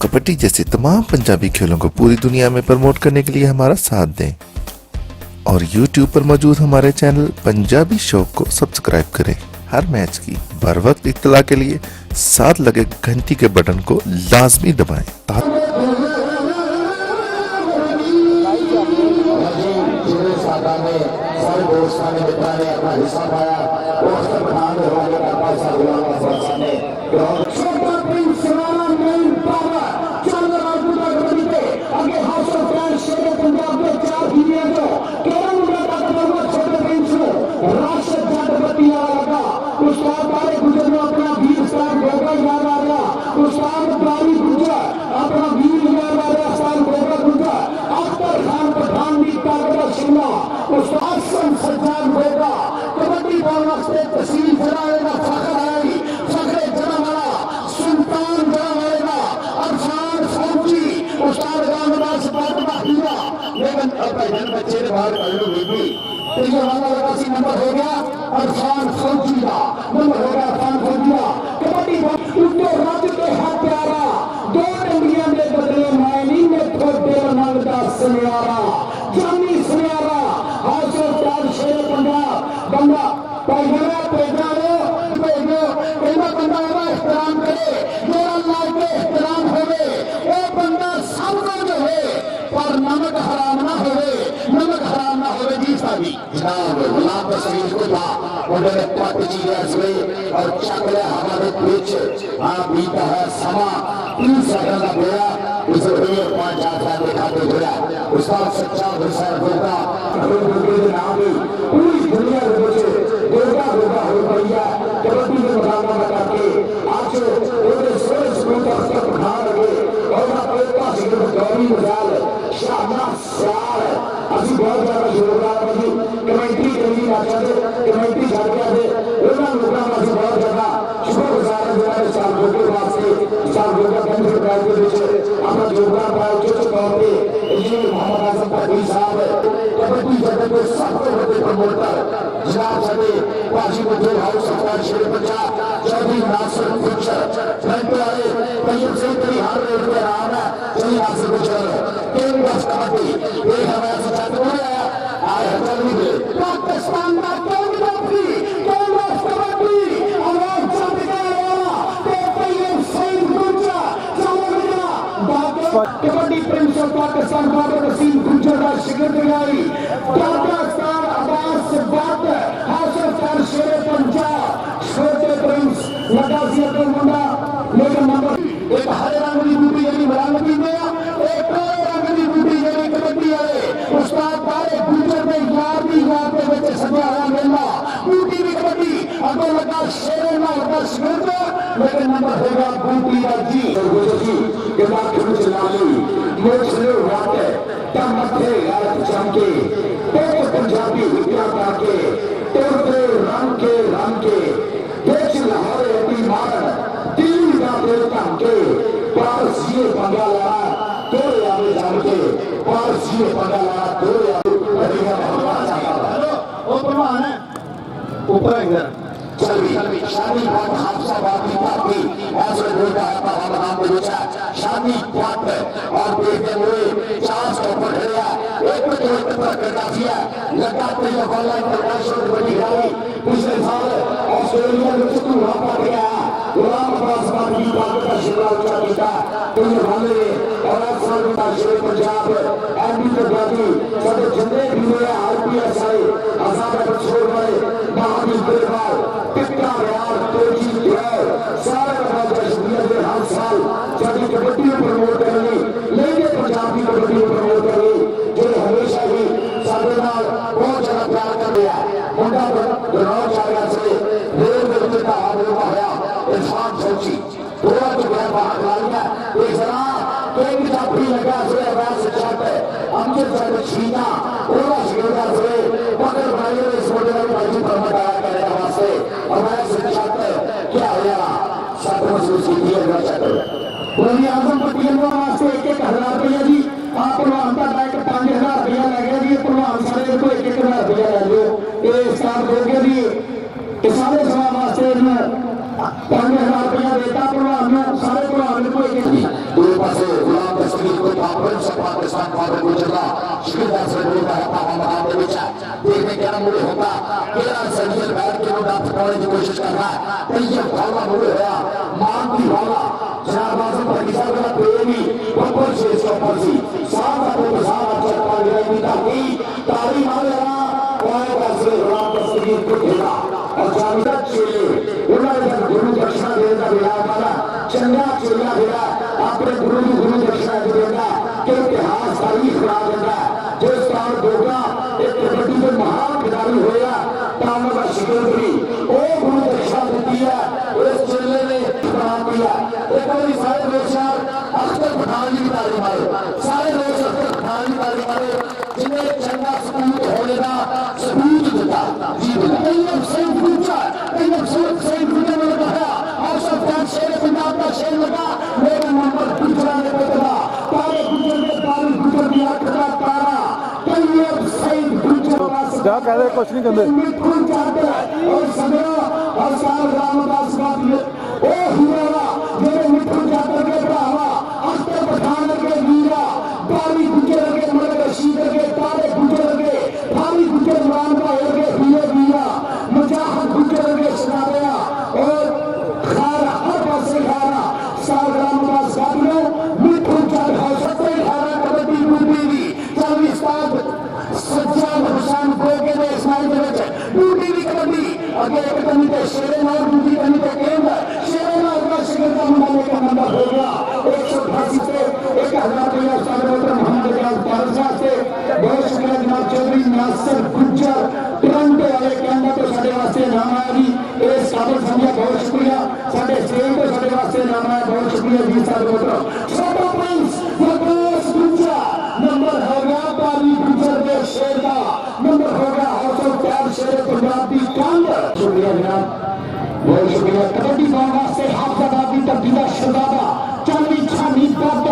कबड्डी जैसे तमाम पंजाबी खेलों को पूरी दुनिया में प्रमोट करने के लिए हमारा साथ दें और YouTube पर मौजूद हमारे चैनल पंजाबी शौक को सब्सक्राइब करें। हर मैच की बर वक्त इत्तला के लिए साथ लगे घंटी के बटन को लाजमी दबाएं बच्चे ने बाहर नंबर हो गया अरफान फौजी का नंबर हो गया अरफान फौजी का कबड्डी उनके राज्य के हाथ प्यारा दो टंगियां में बदले मायनी में थोड़े मंगता सुनियारा जानी सुनियारा हासिल चार शेर पंजाब बंदा पैगंबर पैगंबरो कहना बंदा होगा एहतराम करे जो अल्लाह के एहतराम होवे वो बंदा सबका जो है पर नमक हराम ना होवे जी साहब जनाब गुलाम तस्वीर को था उन्होंने पट जी हुए और चकले हमारे बीच बीता है समा 3 सेकंड का बोया उसे हुए 5-4 साल दिखाते हुआ उसका सच्चा भरोसा होगा नाम पूरी दुनिया के बच्चे दुर्गा दुर्गा हो गई है कबड्डी में मुकाबला लगा के आज पूरे 16 स्कूल तक बढ़ा लगे और अपने पास गौरी मजाल शाना साल ਅਸੀਂ ਬਹੁਤ ਜ਼ਿਆਦਾ ਯੋਗਦਾਨ ਬਣੀ ਕਮੇਟੀ ਕਰੀ ਨਾ ਚਾਹਦੇ ਕਮੇਟੀ ਛੱਡ ਕੇ ਆਦੇ ਉਹਨਾਂ ਲੋਕਾਂ ਨੂੰ ਅਸੀਂ ਬਹੁਤ ਜ਼ਿਆਦਾ ਸ਼ੁਕਰਗੁਜ਼ਾਰ ਹਾਂ ਜਿਹੜਾ ਇਸ ਸਾਲ ਦੇ ਵਾਸਤੇ ਸਾਲ ਦੇ ਕੰਟਰੀ ਪ੍ਰਾਈਜ਼ ਦੇ ਵਿੱਚ ਆਪਣਾ ਯੋਗਦਾਨ ਪਾਇਆ ਉੱਚ ਤੌਰ ਤੇ ਇੰਜੀਨੀਅਰ ਮੁਹੰਮਦ ਆਜ਼ਮ ਭੱਟੀ ਸਾਹਿਬ ਕਬੱਡੀ ਜਗਤ ਦੇ ਸਭ ਤੋਂ ਵੱਡੇ ਪ੍ਰਮੋਟਰ ਜਨਾਬ ਸਾਡੇ ਭਾਜੀ ਮਜੂਰ ਹਾਊਸ ਸਰਕਾਰ ਸ਼ੇਰ ਪੰਜਾਬ ਚੌਧਰੀ ਨਾਸਰ ਫਿਕਸ਼ਰ ਫਰੰਟ ਵਾਲੇ ਤੈਯਬ ਸਿੰਘ ਤੇਰੀ ਹਰ ਰੇਟ ਤੇ ਨਾਮ ਹੈ ਚੌਧਰੀ ਨਾਸਰ ਫਿਕਸ਼ਰ केंद्र कबड्डी एक हमारे साथ हो गया आज जल्दी में पाकिस्तान का केंद्र कबड्डी आवाज चल गया तो तैयब सिंह गुर्जर चौधरी कबड्डी प्रिंस ऑफ पाकिस्तान बाबर वसीम गुर्जर का शिकस्त गई पाकिस्तान अब्बास बात हासिल कर शेर पंजाब छोटे प्रिंस लगाजिया का मुंडा लेकिन नंबर एक हरे रंग की बूटी यानी मरामती में एक उस्ताद बारे गुजर में यार भी बच्चे सजा रहा मेला बूटी भी कबड्डी अगर लगा शेर ना होगा शिकस्त लेकिन नंबर होगा बूटी का जी गुजर जी के बाद खेल चला ली मोच ले वाटे तब मथे यार चमके तो पंजाबी विद्या काके तेरे रंग के देश लाहौर अपनी मार दिल का दिल काके पास ये बंगाला तो यार जानके पास ये बंगाला तो यार ऊपर इधर चलिए शादी बात हादसा बात ऐसे बोलता है हम बोलता शादी बात और देखते हुए 4 सौ पर गया एक पर करता किया लगाते हैं ऑनलाइन इंटरनेशनल बड़ी गाड़ी पिछले साल ऑस्ट्रेलिया में चुटू वहां गया गुलाम अब्बास की बात का शिमला उठा दिया तो ये वाले और साल का शेर पंजाब एमपी के गाड़ी सब जितने भी हुए आरपीएसआई आजाद पर छोड़ गए महावीर देवाल टिक्का यार तोजी यार सारे का शुक्रिया दे हर साल जब कबड्डी में प्रमोट करेंगे लेके पंजाबी कबड्डी में प्रमोट करेंगे जो हमेशा ही सारे नाल बहुत ज्यादा प्यार कर दिया मुंडा ग्राउंड जाएगा से रेल में का होगा है इरफान फौजी पूरा तो गया बाहर लाया एक जरा केंद्र का भी लगा से आवाज से चाहते अमजद साहब छीना पूरा शिकंजा से पकड़ भाई इस मॉडल में भाई प्रमोट आया करे वास्ते हमारे से चाहते क्या होया सातों से सीधी है चाहते वही आजम पट्टियों वास्ते 1,000 रुपया जी आप प्रवान का बैक 5,000 रुपया लगे जी प्रवान सारे को 1,000 रुपया ले लो ये स्टार दोगे जी सारे सभा वास्ते 5,000 रुपया देता प्रवान सारे प्रवान को एक दो पास तैयब वाला मुड़े होया मानती वाला जनाब आजम भाई साहब का प्रेमी बब्बर से ऊपर सी सारा को सारा चक्का गिराई ताकि तारी मारे ना कोई कैसे राम दस्तगीर को देगा और जामिदा चेले उन्होंने गुरु दक्षिणा देने का विचार करा चंगा चेला देगा अपने गुरु दक्षिणा देगा कि इतिहास तारीख बना देगा जिस साल होगा एक कबड्डी में महान खिलाड़ी होया तामर का शिकंदरी वो गुरु दक्षिणा देती है इस चेले ने बना दिया एक बार सारे लोग अख्तर पठान की तारीफ मारे सारे लोग अख्तर पठान की तारीफ मारे जिन्हें चंगा सबूत होने का सबूत देता जी तैयब सही पूछा तैयब सही पूछने में कहा और सब फैन शेर पंजाब का शेर लगा मेरे मोहम्मद गुजरा ने बताया तारे गुजर के तारे गुजर दिया कदा तारा तैयब सही गुजरा जा कह रहे कुछ नहीं कहते मिठुन चाहते और सदरा और साल रामदास बात ओ हीरा मेरे मिठुन चाहते के भरावा अख्तर पठान के वीरा तारी गुजर के मर रशीद के तारे गुजर के थारी गुजर मान का हो के हीरे वीरा मुजाहिद गुजर के सदाया और खारा हर पासे खारा साल रामदास साथियों मिठुन चाहते हो सकते खारा कबड्डी डूबी चलवी साथ सज्जाद हुसैन बोगे ने इस्माइल के डूबी कबड्डी अगे एक कमी के शेरे नाल डूबी कमी के केंद्र शेरे नाल का शिकर का मुंडा का नंबर हो गया 188 से 1000 रुपया सारे मोहम्मद इकबाल पारसा से बहुत शुक्रिया जनाब चौधरी नासिर गुज्जर टोरंटो वाले कैनेडा तो साडे वास्ते नाम आया जी इस काबिल समझा बहुत शुक्रिया साडे स्टेट तो साडे वास्ते नाम आया बहुत शुक्रिया जी साहब बहुत छोटा प्रिंस प्रकाश गुज्जर नंबर हो गया पारी गुज्जर के शेर का नंबर हो गया हौसला प्यार शेर पंजाब की कंध शुक्रिया जनाब बहुत शुक्रिया कबड्डी पाने वास्ते हाफजाबाद की तब्दीला शहजादा चाली छानी दब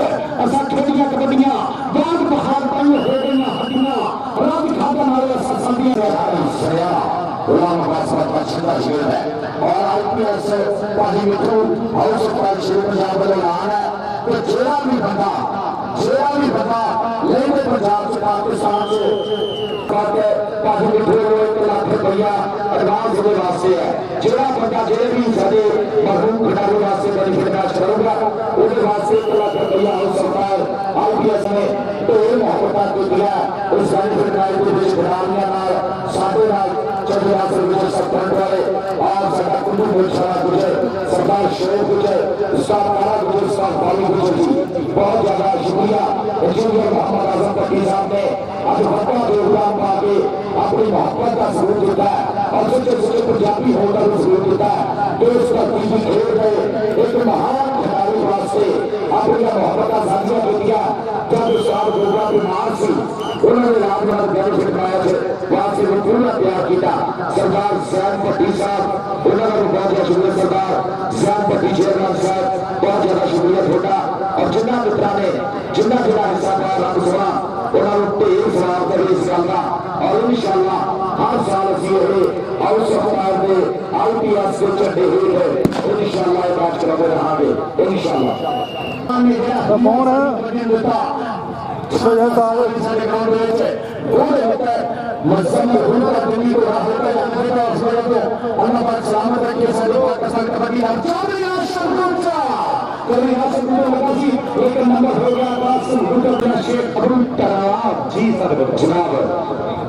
असा खेलियां कबड्डियां बाग बहार बन हो गईयां हड्डियां रात खाता मारे असा संदियां सया गुलाम बादशाह का छंदा शेर है और आईपीएल से पाजी मिठू हाउस ऑफ शेर पंजाब का ऐलान है कि जेड़ा भी बंदा लेने पंजाब से पाकिस्तान से पाजी मिठू को 1 लाख रुपया एडवांस के वास्ते है जेड़ा बंदा जेड़े भी साडे मरहूम खिलाड़ी वास्ते बेनिफिट मैच करूंगा उसके वास्ते 1 लाख रुपया हो सरकार आईपीएस ने ढेर मोहब्बत को दिया उस बेनिफिट मैच के विच खिलाड़ियों नाल साडे नाल चौधरी आसर गुजर सरपंच वाले और साडा कुंडू मुलशरा गुजर सरदार शेर गुजर उस्ताद काला गुजर उस्ताद बाली गुजर जी बहुत ज्यादा शुक्रिया इंजीनियर मोहम्मद आजम पट्टी साहब ने आज बड़ा योगदान पा के अपनी मोहब्बत का सबूत दिता है और सच्चे पंजाबी होने का सबूत दिता है कि उस धरती की खेल में एक महान खिलाड़ी वास्ते अपनी मोहब्बत का साझा किया जब उस्ताद गोगा बीमार सी उन्होंने रामनाथ बेनिफिट मैच वास्ते में पूरा तैयार किया सरदार सैन भट्टी साहब उन्होंने बहुत बहुत शुक्रिया सरदार सैन भट्टी चेयरमैन साहब बहुत ज्यादा शुक्रिया थोड़ा और जिन्ना मित्रा ने जिन्ना जिला हिस्सा पाया रब सुना उन्होंने ढेर सवाल करे इस गल का और इंशाअल्लाह हर साल असी हाउस ऑफ के आईपीएस के झंडे हुए इंशाअल्लाह मैच कराते रहेंगे इंशाअल्लाह कौन है जनाब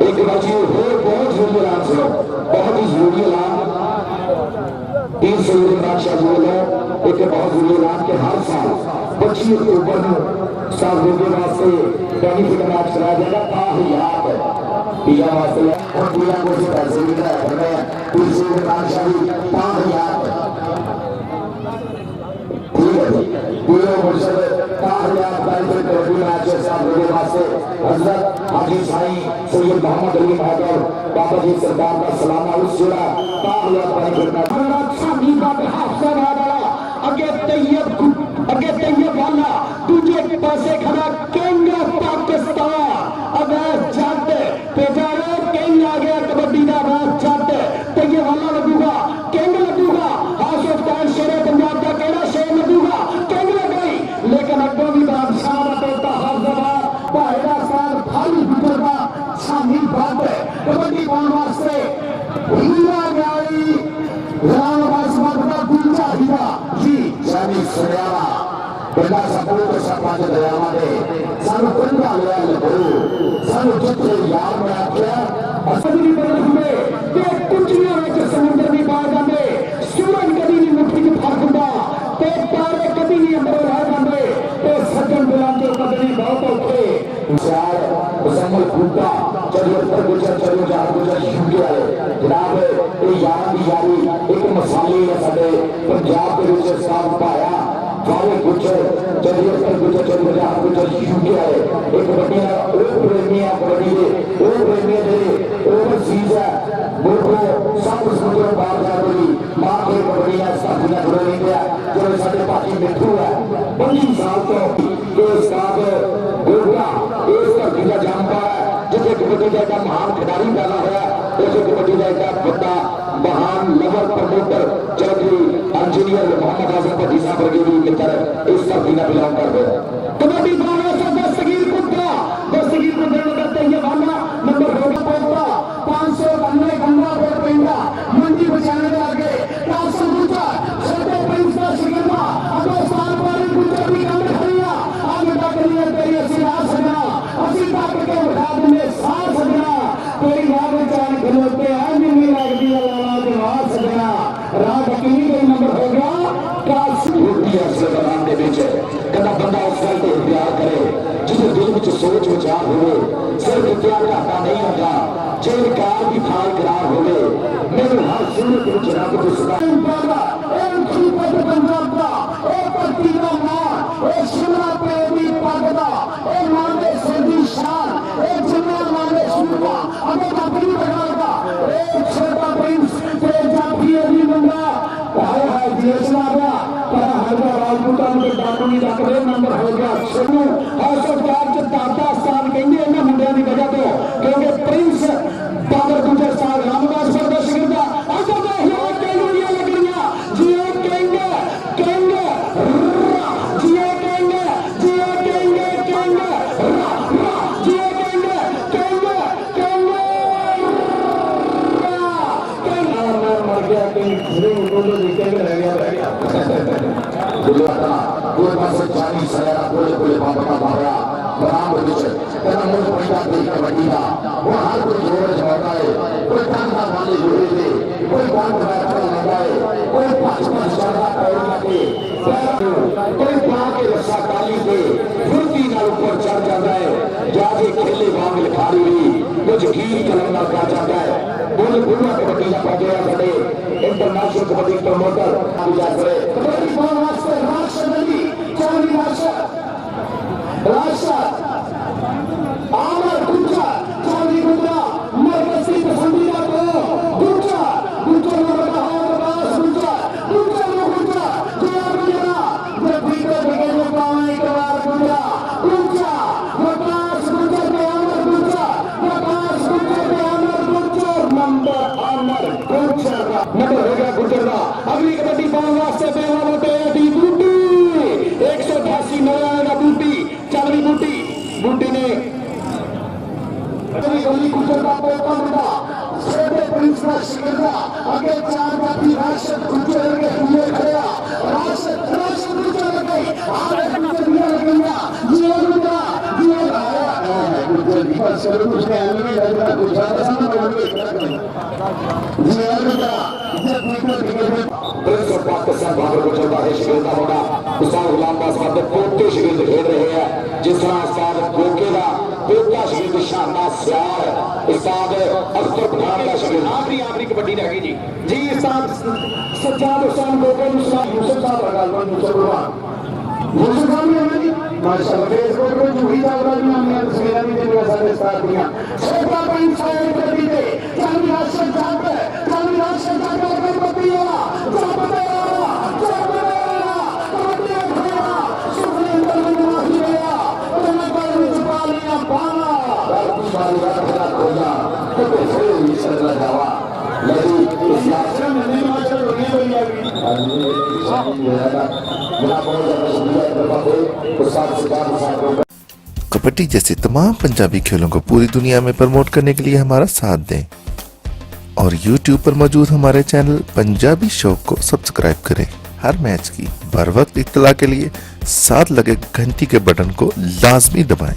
एक बहुत जरूरी ऐलान सुनो बहुत ही जरूरी ऐलान 3 सैयद इमरान शाह जी वालों एक बहुत जरूरी ऐलान के हर साल 25 अक्टूबर को साल होने वास्ते बेनिफिट मैच कराया जाएगा ताहियात पिया वास्ते और पिया को से पैसे भी कराया कर रहे हैं 3 सैयद इमरान शाह जी ताहियात पूरे मुर्शद ताहियात बेनिफिट कबड्डी मैच साल होने वास्ते हजरत हाजी साईं सैयद मोहम्मद अली महदर बाबा जी सरकार का सलामा उस जोड़ा ताहियात बेनिफिट मैच बड़ा अच्छा नींदा पे हाफसा वाला अगे तैयब वाला दूजे पासे खड़ा किंग ऑफ पाकिस्तान अगर जट पेजारो किंग आ गया कबड्डी का राज जट तैयब वाला लगूगा किंग लगूगा हाउस ऑफ टाइम शेर पंजाब का केड़ा शेर लगूगा किंग लग गई लेकिन अगों भी बादशाह का बेटा हरजबाद पहला साल खाली गुजरना शामी बात है कबड्डी पाने वास्ते हीरा गाड़ी राम बासमत बड़ा सपूत सरपंच दयावां दे सानू कंधा लिया लगू सानू जिथे यार में आख्या असली बरफ में ते कुंजियां विच समुंदर नहीं पा जांदे सूरज कदी नहीं मुट्ठी च फर्क हुंदा ते तारे कदी नहीं अंदर रह जांदे ते सज्जन दिलां ते कदनी बहुत औखे विशाल मुसम्मल बूटा चलिए पर गुजर चलो जहां गुजर शुरू वाले जनाब ये यार दी यारी एक मसाले है साडे पंजाब दे विच साफ पाया सारे गुजर चलिए पर गुजर चलो जहां गुजर शुरू वाले एक बड़ी ओ प्रेमी है बड़ी ओ प्रेमी दे ओवरसीज है मुल्को सब समुद्र पार जा रही मां के बड़ी है साथियां जुड़े नहीं गया जो साडे पार्टी मिठू है 25 साल तो के साथ गोगा इस धरती का जानता है जिसे कबड्डी का एक महान खिलाड़ी पैदा होया उसे कबड्डी का एक बड़ा महान lover promoter Chaudhary engineer Mohammad Azam Bhatti Sahab वर्गे भी मित्र इस धरती का बिलोंग करते हैं कबड्डी बारह से दस्तगीर कुत्ता करते ये भावना नंबर होगा पहुंचा 592 गंगा रोड पेंडा मंडी बचाने के आगे 500 गुजा छोटे प्रिंस का शिकंजा अबे साल पर गुजा भी काम खड़िया आगे तक लिए तेरी असीरा सजना असी तक के उठा देंगे साथ सजना तेरी राह में चाल खलोते हैं नहीं लगती लाला जवा सजना राह बकरी का नंबर हो गया काश रोटी असर बनाने के बीच कदा बंदा उस गल को प्यार करे जिसे दिल में सोच विचार हो सिर्फ प्यार घाटा नहीं होता जेल कार की थाल करार हो मेरे हर सूरत में जनाब को सुना पंजाब का ओ पट्टी का मां ओ शिमला पे भी पगदा ओ मांगे सिंधी शान ओ जिन्ना मांगे सुनवा अबे अपनी बनाएगा ए छोटा प्रिंस ते जाफी अली बंदा हाय हाय देश लागा पर हरदा राजपूता के डाकू नहीं रखदे नंबर हो गया सुनो हस्पताल च दादा स्थान कहंदे इन्हां मुंडियां दी वजह तो क्योंकि प्रिंस बाबर गुजर साहब रामदास सरदा शिकंजा असा तो हिया के दुनिया लगणियां जियो कहेंगे कहेंगे जियो कहेंगे जियो कहेंगे कहेंगे जियो कहेंगे कहेंगे कहेंगे मैं मर गया कहीं घरे बोलो निकल रह गया दुलारा कोई पास जानी सयारा कोले कोले बाबा का बाबा बराम विच तेरा मुंह पैदा देख के वडीदा वो हर कोई जोर जमाता है कोई कांधा वाले जोड़े थे कोई बांध बैठा लगाए कोई पांच चढ़ा पैर लगे कोई पा के रस्सा काली पे फुर्ती नाल ऊपर चढ़ जाता है जाके खेले वांग लिखारी हुई कुछ गीत कलम नाल गा जाता है बोल बुला कबड्डी का पहुंचे बड़े इंटरनेशनल कबड्डी प्रमोटर पूजा करे कबड्डी बोल वास्ते राष्ट्र नदी चौधरी राष्ट्र आमर गुंजा चौधरी गुंजा मरकजी पसंदीदा को गुंजा गुंजा नंबर है बस गुंजा गुंजा गुंजा जिया गुंजा ये बीते बिगे में पावे एक बार गुंजा गुंजा वकास गुंजा पे आमर गुंजा वकास गुंजा पे आमर गुंजा नंबर आमर गुंजा नंबर हो गया गुंजा का अगली कबड्डी पाने वास्ते पहला मोटे डी बूटी 188 नया बूटी चलनी बूटी बूटी ने गली गुजर का पोता मुंडा छोटे प्रिंस का शिकंजा आगे चार जाती राशद गुजर के हुए खड़ा राशद गुजर गई आगे गुजर दिया लगेगा ये गुजरा ये आया गुजर पर सर उसने एमए लग रहा गुजरा सामने बोल के ये गुजरा ये गुजर दिखे प्रिंस ऑफ पाकिस्तान बाबर को चलता है शिकंजा होगा उस्ताद गुलाम बासमत के पोते शिकंज खेल रहे हैं जिस तरह उस्ताद गोके का पोता शिकंज शानदार सियार उस्ताद अख्तर पठान का शिकंज आखिरी कबड्डी रह गई जी उस्ताद सज्जाद हुसैन गोके उस्ताद यूसुफ साहब लगा यूसुफ भगवान यूसुफ साहब ने जी माशाल्लाह फेसबुक पे जुड़ी जावरा जी हमने तस्वीरें भी देखा सारे साथ दिया छोटा पॉइंट साइड कबड्डी पे चल राशन जाप कर बतिया कबड्डी जैसे तमाम पंजाबी खेलों को पूरी दुनिया में प्रमोट करने के लिए हमारा साथ दें और YouTube पर मौजूद हमारे चैनल पंजाबी शौक को सब्सक्राइब करें। हर मैच की बर वक्त इत्तला के लिए साथ लगे घंटी के बटन को लाजमी दबाएं